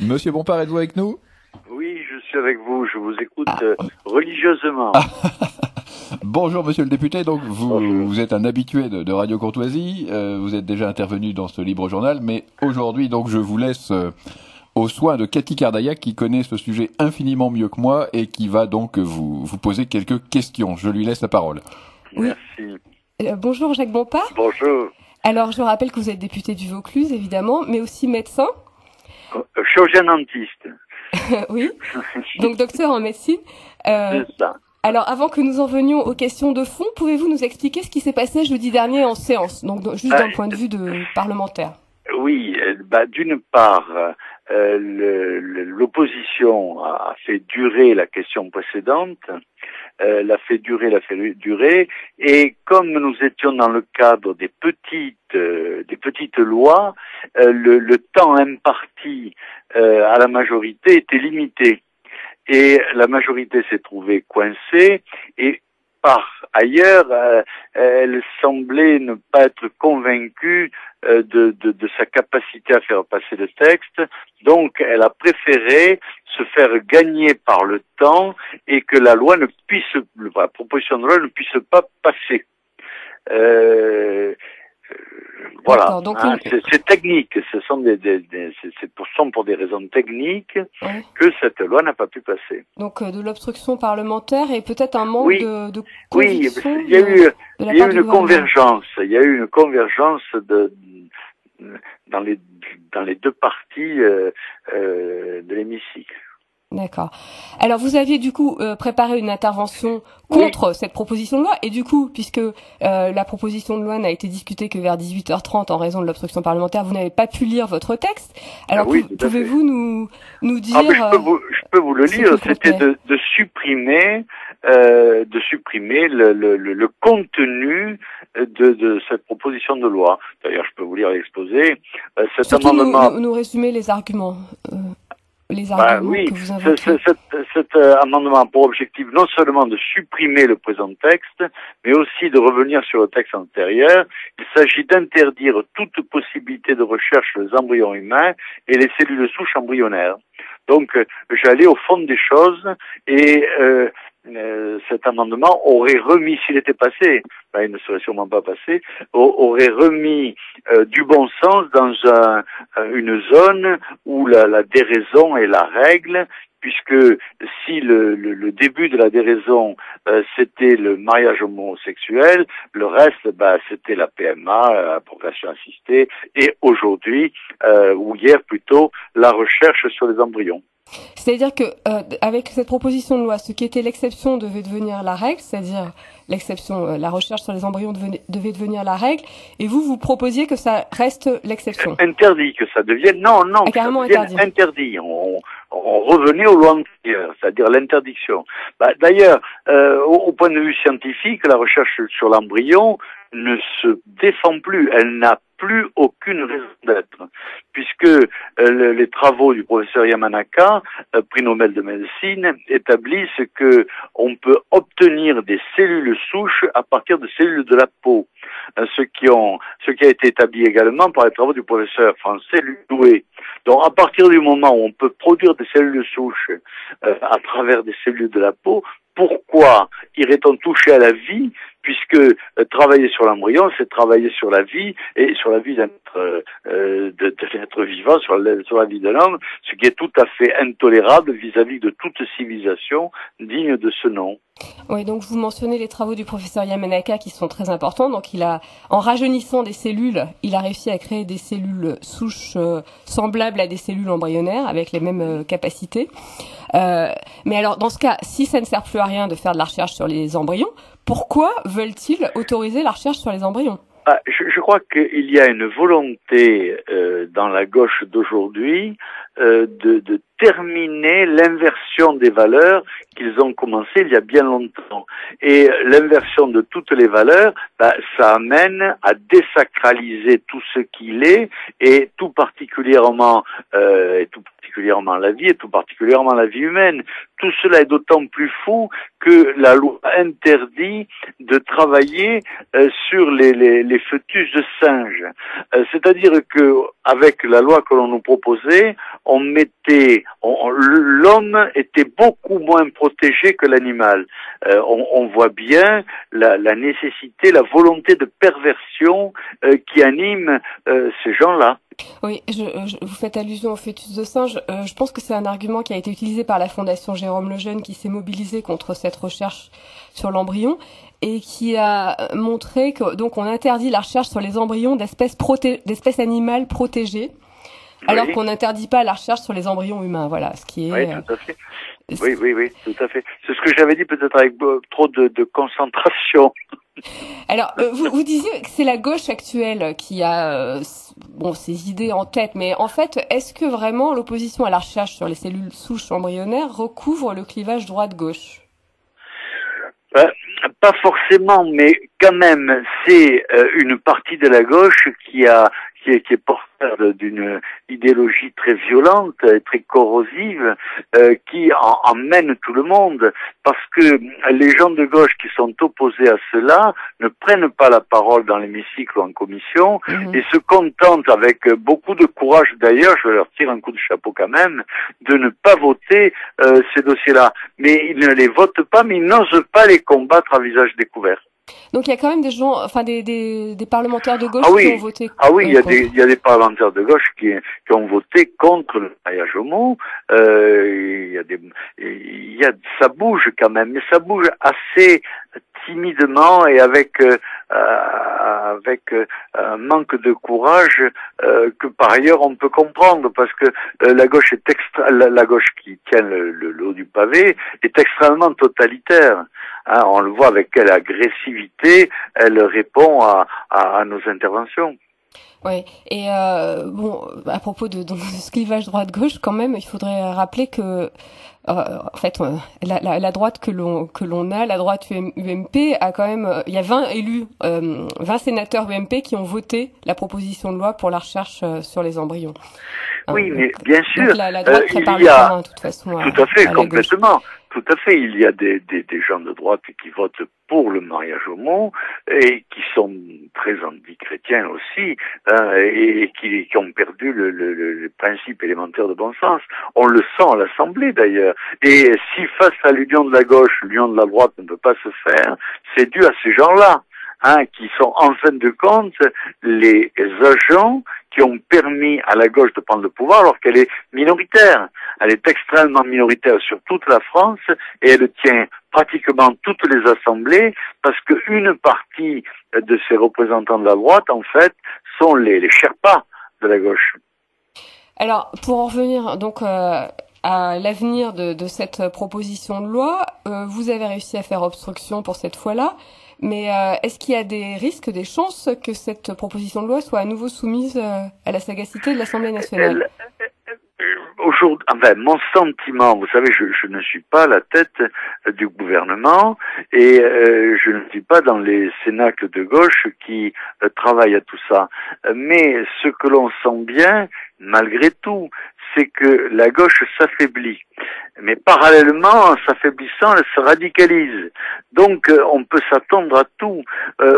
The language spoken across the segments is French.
Monsieur Bompard, êtes-vous avec nous? Oui, je suis avec vous, je vous écoute religieusement. Bonjour Monsieur le député, donc Bonjour. vous êtes un habitué de Radio Courtoisie, vous êtes déjà intervenu dans ce libre journal, mais aujourd'hui donc je vous laisse aux soins de Cathy Cardaillac qui connaît ce sujet infiniment mieux que moi et qui va donc vous poser quelques questions. Je lui laisse la parole. Oui. Merci. Bonjour Jacques Bompard. Bonjour. Alors je rappelle que vous êtes député du Vaucluse évidemment, mais aussi médecin. Chirurgien dentiste. Oui. Donc docteur en médecine. C'est ça. Alors avant que nous en venions aux questions de fond, pouvez-vous nous expliquer ce qui s'est passé jeudi dernier en séance, donc juste d'un point de vue de parlementaire? Oui, d'une part, l'opposition a fait durer la question précédente, l'a fait durer, et comme nous étions dans le cadre des petites lois, le temps imparti à la majorité était limité. Et la majorité s'est trouvée coincée et par ailleurs, elle semblait ne pas être convaincue de sa capacité à faire passer le texte. Donc, elle a préféré se faire gagner par le temps et que la proposition de loi ne puisse pas passer. Voilà, Donc, c'est technique, sont pour des raisons techniques que cette loi n'a pas pu passer. Donc de l'obstruction parlementaire et peut-être un manque de conviction. Oui, il y a eu une convergence. Il y a eu une convergence dans les deux parties de l'hémicycle. D'accord. Alors vous aviez du coup préparé une intervention contre cette proposition de loi et du coup, puisque la proposition de loi n'a été discutée que vers 18h30 en raison de l'obstruction parlementaire, vous n'avez pas pu lire votre texte. Alors pouvez-vous nous dire je peux vous le lire. C'était de supprimer le contenu de cette proposition de loi. D'ailleurs, je peux vous lire l'exposé. Surtout nous résumer les arguments. Que vous invoquez. Cet amendement a pour objectif non seulement de supprimer le présent texte, mais aussi de revenir sur le texte antérieur. Il s'agit d'interdire toute possibilité de recherche sur les embryons humains et les cellules souches embryonnaires. Donc, j'allais au fond des choses et cet amendement aurait remis, s'il était passé, il ne serait sûrement pas passé, aurait remis du bon sens dans une zone où la déraison est la règle, puisque si le début de la déraison c'était le mariage homosexuel, le reste c'était la PMA, la procréation assistée, et aujourd'hui, ou hier plutôt, la recherche sur les embryons. C'est-à-dire que avec cette proposition de loi, ce qui était l'exception devait devenir la règle, c'est-à-dire l'exception, la recherche sur les embryons devait devenir la règle, et vous proposiez que ça reste l'exception. Interdit, que ça devienne carrément interdit. On revenait aux lois antérieures, c'est-à-dire l'interdiction. D'ailleurs, au point de vue scientifique, la recherche sur l'embryon ne se défend plus, elle n'a plus aucune raison d'être, puisque les travaux du professeur Yamanaka, prix Nobel de médecine, établissent que on peut obtenir des cellules souches à partir de cellules de la peau, ce qui a été établi également par les travaux du professeur français Luc Doué. Donc à partir du moment où on peut produire des cellules souches à travers des cellules de la peau, pourquoi irait-on toucher à la vie, puisque travailler sur l'embryon, c'est travailler sur la vie et sur la vie de l'être vivant, sur la vie de l'homme, ce qui est tout à fait intolérable vis-à-vis de toute civilisation digne de ce nom. Oui, donc vous mentionnez les travaux du professeur Yamanaka qui sont très importants. Donc en rajeunissant des cellules, il a réussi à créer des cellules souches semblables à des cellules embryonnaires avec les mêmes capacités. Mais alors, dans ce cas, si ça ne sert plus à rien de faire de la recherche sur les embryons, pourquoi veulent-ils autoriser la recherche sur les embryons ? Je crois qu'il y a une volonté dans la gauche d'aujourd'hui de terminer l'inversion des valeurs qu'ils ont commencé il y a bien longtemps. Et l'inversion de toutes les valeurs, ça amène à désacraliser tout ce qu'il est, et tout particulièrement la vie, et tout particulièrement la vie humaine. Tout cela est d'autant plus fou que la loi interdit de travailler sur les fœtus de singes. C'est-à-dire que avec la loi que l'on nous proposait, l'homme était beaucoup moins protégé que l'animal. On voit bien la nécessité, la volonté de perversion qui anime ces gens-là. Oui, vous faites allusion au fœtus de singe. Je pense que c'est un argument qui a été utilisé par la Fondation Jérôme Lejeune qui s'est mobilisée contre cette recherche sur l'embryon et qui a montré que donc on interdit la recherche sur les embryons d'espèces animales protégées, alors qu'on n'interdit pas la recherche sur les embryons humains. Voilà, ce qui est. Oui, tout à fait. Oui, tout à fait. C'est ce que j'avais dit, peut-être avec trop de concentration. Alors, vous disiez que c'est la gauche actuelle qui a ces idées en tête, mais en fait, est-ce que vraiment l'opposition à la recherche sur les cellules souches embryonnaires recouvre le clivage droite-gauche ? Pas forcément, mais quand même, c'est une partie de la gauche qui est porteur d'une idéologie très violente et très corrosive, qui emmène tout le monde, parce que les gens de gauche qui sont opposés à cela ne prennent pas la parole dans l'hémicycle ou en commission, et se contentent, avec beaucoup de courage d'ailleurs, je leur tire un coup de chapeau quand même, de ne pas voter ces dossiers-là. Mais ils ne les votent pas, mais ils n'osent pas les combattre à visage découvert. Donc il y a quand même des gens, enfin des parlementaires de gauche qui ont voté. Ah oui, il y a des parlementaires de gauche qui ont voté contre le mariage homo. Ça bouge quand même, mais ça bouge assez timidement et avec un manque de courage que par ailleurs on peut comprendre, parce que la gauche la gauche qui tient le haut du pavé est extrêmement totalitaire. Hein, on le voit avec quelle agressivité elle répond à nos interventions. Oui, et à propos de ce clivage droite-gauche, quand même, il faudrait rappeler que en fait, la droite que l'on a, la droite UMP a quand même, il y a 20 élus, 20 sénateurs UMP qui ont voté la proposition de loi pour la recherche sur les embryons. Oui, mais bien sûr, la droite prépare le terrain, de toute façon. Tout à fait, complètement. Tout à fait, il y a des gens de droite qui votent pour le mariage homo et qui sont très anti-chrétiens aussi, hein, et qui ont perdu le principe élémentaire de bon sens. On le sent à l'Assemblée d'ailleurs. Et si face à l'union de la gauche, l'union de la droite ne peut pas se faire, c'est dû à ces gens-là, hein, qui sont en fin de compte les agents qui ont permis à la gauche de prendre le pouvoir alors qu'elle est minoritaire. Elle est extrêmement minoritaire sur toute la France et elle tient pratiquement toutes les assemblées parce qu'une partie de ces représentants de la droite, en fait, sont les Sherpas de la gauche. Alors, pour en revenir donc à l'avenir de cette proposition de loi, vous avez réussi à faire obstruction pour cette fois-là. Mais est-ce qu'il y a des risques, des chances que cette proposition de loi soit à nouveau soumise à la sagacité de l'Assemblée nationale ? Aujourd'hui, enfin, mon sentiment, vous savez, je ne suis pas à la tête du gouvernement et je ne suis pas dans les cénacles de gauche qui travaillent à tout ça. Mais ce que l'on sent bien, malgré tout, c'est que la gauche s'affaiblit. Mais parallèlement, en s'affaiblissant, elle se radicalise. Donc, on peut s'attendre à tout.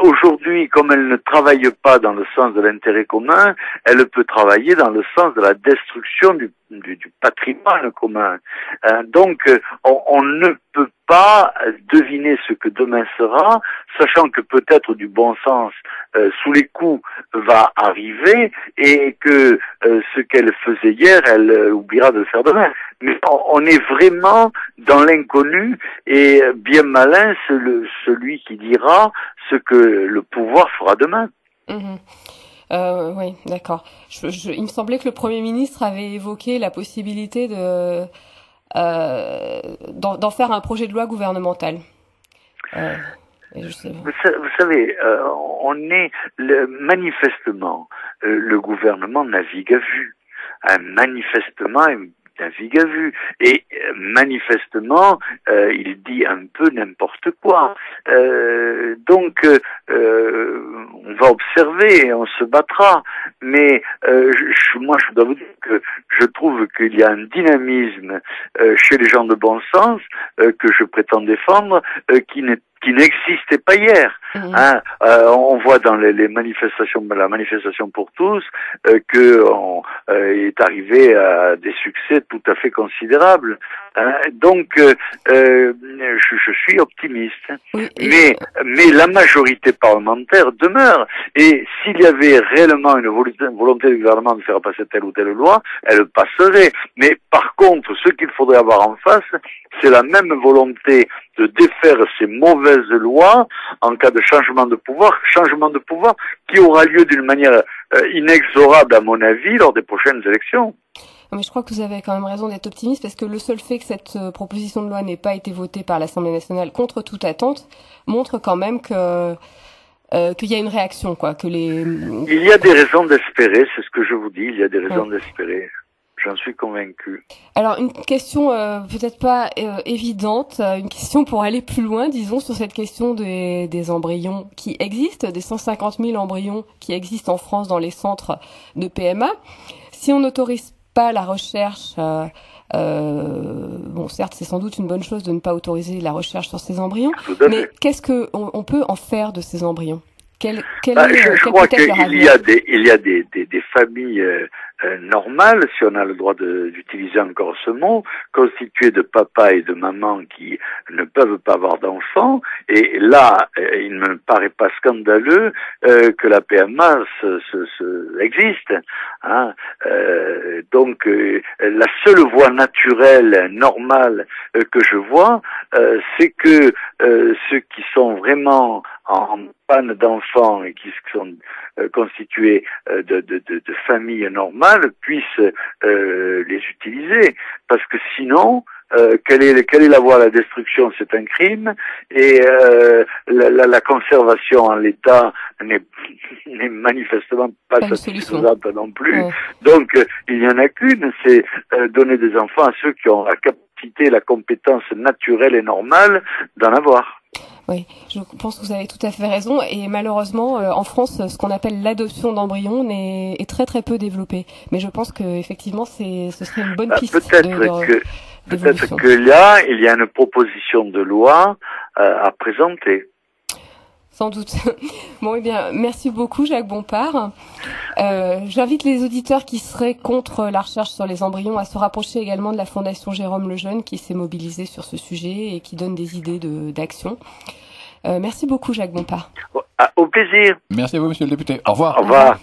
Aujourd'hui, comme elle ne travaille pas dans le sens de l'intérêt commun, elle peut travailler dans le sens de la destruction du patrimoine commun. Donc, on ne peut pas deviner ce que demain sera, sachant que peut-être du bon sens sous les coups va arriver et que ce qu'elle faisait hier, elle oubliera de le faire demain. Mais on est vraiment dans l'inconnu et bien malin celui qui dira ce que le pouvoir fera demain. Oui, d'accord. Il me semblait que le Premier ministre avait évoqué la possibilité d'en faire un projet de loi gouvernemental. Vous savez, on est manifestement, le gouvernement navigue à vue. Manifestement, navigue à vue. Et manifestement, il dit un peu n'importe quoi. Donc, on va observer et on se battra. Mais moi, je dois vous dire que je trouve qu'il y a un dynamisme chez les gens de bon sens que je prétends défendre, qui qui n'existait pas hier. Hein, on voit dans les manifestations, la manifestation pour tous, que est arrivé à des succès tout à fait considérables. Hein, donc, je suis optimiste. Oui, mais la majorité parlementaire demeure. Et s'il y avait réellement une volonté du gouvernement de faire passer telle ou telle loi, elle passerait. Mais par contre, ce qu'il faudrait avoir en face, c'est la même volonté de défaire ces mauvaises lois en cas de changement de pouvoir qui aura lieu d'une manière inexorable à mon avis lors des prochaines élections. Mais je crois que vous avez quand même raison d'être optimiste parce que le seul fait que cette proposition de loi n'ait pas été votée par l'Assemblée nationale contre toute attente montre quand même que qu'il y a une réaction, quoi, que les... Il y a des raisons d'espérer, c'est ce que je vous dis, il y a des raisons d'espérer. J'en suis convaincu. Alors une question peut-être pas évidente, une question pour aller plus loin, disons, sur cette question des embryons qui existent, des 150 000 embryons qui existent en France dans les centres de PMA. Si on n'autorise pas la recherche, bon, certes, c'est sans doute une bonne chose de ne pas autoriser la recherche sur ces embryons, mais qu'est-ce que on peut en faire de ces embryons? Je crois qu'il y a des familles normales, si on a le droit d'utiliser encore ce mot, constituées de papa et de maman qui ne peuvent pas avoir d'enfants. Et là, il ne me paraît pas scandaleux que la PMA existe. Hein. Donc, la seule voie naturelle, normale que je vois, c'est que ceux qui sont vraiment en panne d'enfants et qui sont constitués de familles normales puissent les utiliser, parce que sinon quelle est la voie à la destruction? C'est un crime, et la conservation en l'état n'est manifestement pas satisfaisante non plus. Ouais. Donc il n'y en a qu'une, c'est donner des enfants à ceux qui ont la capacité, la compétence naturelle et normale d'en avoir. Oui, je pense que vous avez tout à fait raison, et malheureusement en France, ce qu'on appelle l'adoption d'embryons est très très peu développé. Mais je pense que effectivement, ce serait une bonne piste. Peut-être qu'il y a une proposition de loi à présenter. Sans doute. Bon, eh bien, merci beaucoup, Jacques Bompard. J'invite les auditeurs qui seraient contre la recherche sur les embryons à se rapprocher également de la Fondation Jérôme Lejeune, qui s'est mobilisée sur ce sujet et qui donne des idées d'action. Merci beaucoup, Jacques Bompard. Au plaisir. Merci à vous, monsieur le député. Au revoir. Au revoir.